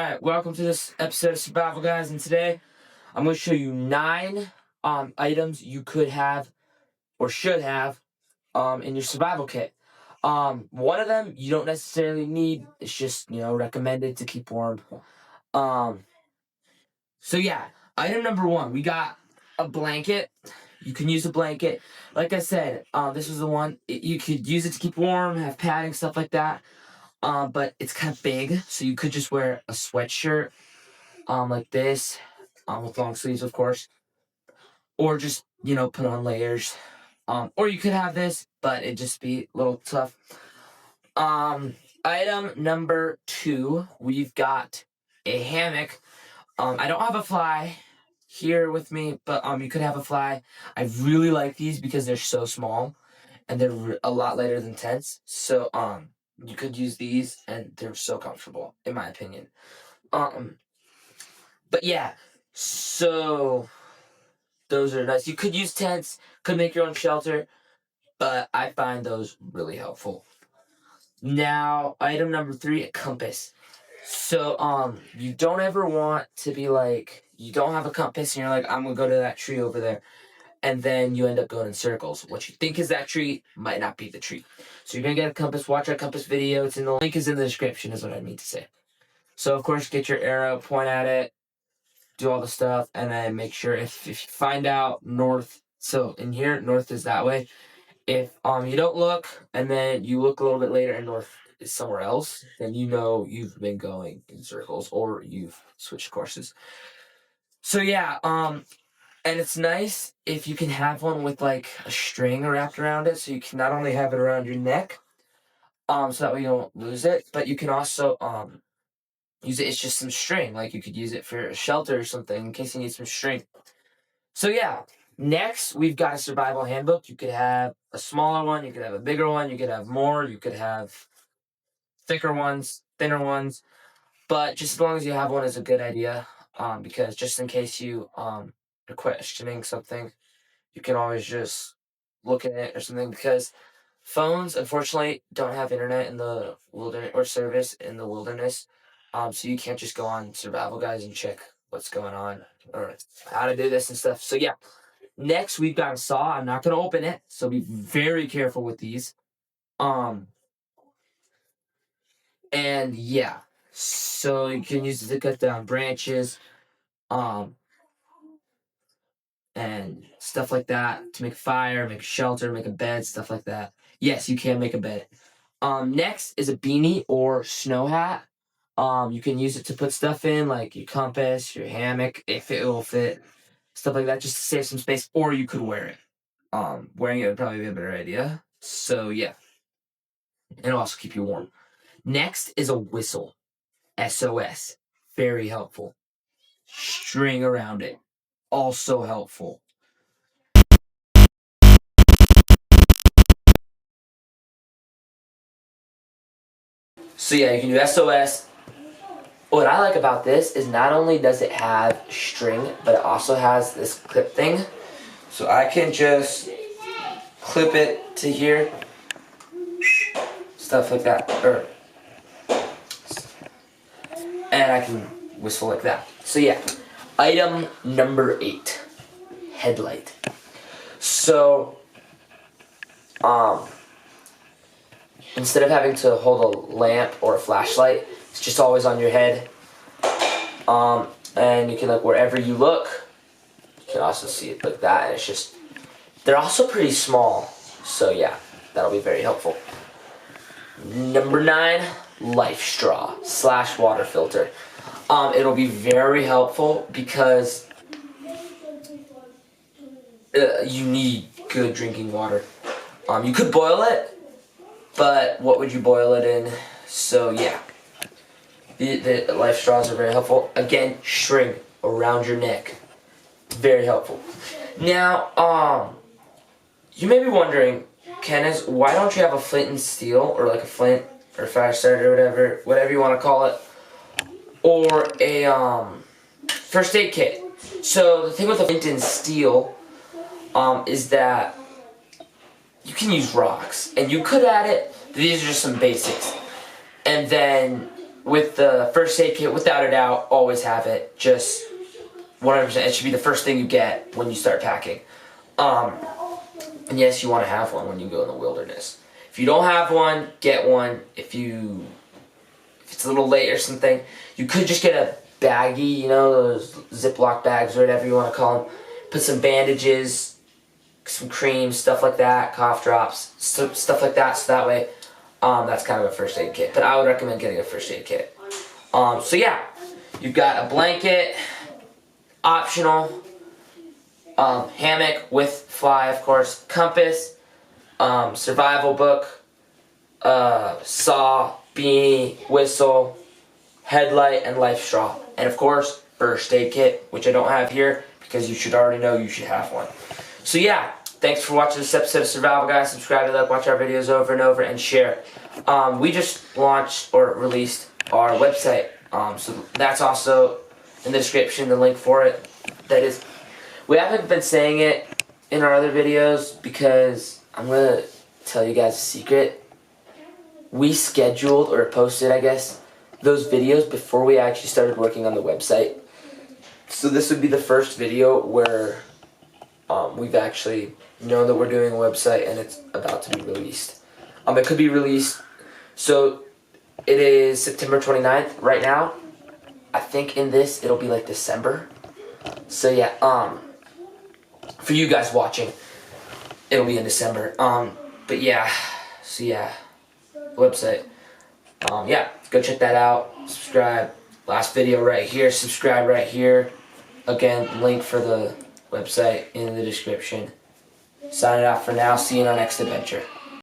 Alright, welcome to this episode of Survival Guys, and today I'm going to show you 9 items you could have or should have in your survival kit. One of them you don't necessarily need, it's just, recommended to keep warm. So yeah, item number 1, we got a blanket. You can use a blanket. Like I said, this was the one, you could use it to keep warm, have padding, stuff like that. But it's kind of big, so you could just wear a sweatshirt like this, with long sleeves, of course, or just put on layers. Or you could have this, but it'd just be a little tough. Item number 2, we've got a hammock. I don't have a fly here with me, but you could have a fly. I really like these because they're so small and they're a lot lighter than tents. So you could use these and they're so comfortable, in my opinion. But yeah, so those are nice. You could use tents, could make your own shelter, but I find those really helpful. Now, item number 3, a compass. So, you don't ever want to be like, you don't have a compass and you're like, I'm gonna go to that tree over there. And then you end up going in circles. What you think is that tree might not be the tree. So you're gonna get a compass, watch our compass video. The link is in the description, is what I mean to say. So of course, get your arrow, point at it, do all the stuff, and then make sure if you find out north, so in here north is that way. If you don't look and then you look a little bit later and north is somewhere else, then you've been going in circles or you've switched courses. So yeah, and it's nice if you can have one with like a string wrapped around it, so you can not only have it around your neck, so that way you don't lose it, but you can also use it. It's just some string. Like you could use it for a shelter or something in case you need some string. So yeah, next we've got a survival handbook. You could have a smaller one, you could have a bigger one, you could have more, you could have thicker ones, thinner ones. But just as long as you have one is a good idea. Because just in case you are questioning something, you can always just look at it or something, because phones unfortunately don't have internet in the wilderness or service in the wilderness. So you can't just go on Survival Guys and check what's going on or how to do this and stuff. So yeah, next we've got a saw. I'm not going to open it, so be very careful with these. And yeah, so you can use it to cut down branches, and stuff like that, to make a fire, make a shelter, make a bed, stuff like that. Yes, you can make a bed. Next is a beanie or snow hat. You can use it to put stuff in, like your compass, your hammock, if it will fit, stuff like that, just to save some space. Or you could wear it. Wearing it would probably be a better idea. So yeah, it'll also keep you warm. Next is a whistle, SOS, very helpful. String around it, also helpful. So yeah, you can do SOS. What I like about this is not only does it have string, but it also has this clip thing. So I can just clip it to here, stuff like that, and I can whistle like that. So yeah, item number 8, headlight. So, instead of having to hold a lamp or a flashlight, it's just always on your head. And you can look wherever you look. You can also see it like that, and it's just, they're also pretty small. So yeah, that'll be very helpful. Number 9, life straw / water filter. It'll be very helpful because you need good drinking water. You could boil it, but what would you boil it in? So yeah, the life straws are very helpful. Again, string around your neck, very helpful. Now, you may be wondering, Kenneth, why don't you have a flint and steel, or like a flint or fire starter or whatever you want to call it, or a first aid kit? So the thing with the flint and steel is that you can use rocks, and you could add it. These are just some basics, and then with the first aid kit, without a doubt, always have it. Just 100%. It should be the first thing you get when you start packing. And yes, you want to have one when you go in the wilderness. If you don't have one, get one. If it's a little late or something, you could just get a baggie, you know, those Ziploc bags or whatever you want to call them. Put some bandages, some cream, stuff like that, cough drops, stuff like that. So that way, that's kind of a first aid kit. But I would recommend getting a first aid kit. So yeah, you've got a blanket, optional, hammock with fly, of course, compass, survival book, saw, beanie, whistle, headlight, and life straw. And of course, first aid kit, which I don't have here because you should already know you should have one. So yeah, thanks for watching this episode of Survival Guys. Subscribe, like, watch our videos over and over, and share. We just launched or released our website. So that's also in the description, the link for it. That is, we haven't been saying it in our other videos because I'm going to tell you guys a secret. We scheduled, or posted, I guess, those videos before we actually started working on the website. So this would be the first video where we've actually known that we're doing a website and it's about to be released. It could be released, so it is September 29th right now. I think in this it'll be like December. So yeah, for you guys watching, it'll be in December. But yeah, so yeah, website. Yeah, go check that out. Subscribe. Last video right here. Subscribe right here. Again, link for the website in the description. Sign it out for now. See you in our next adventure.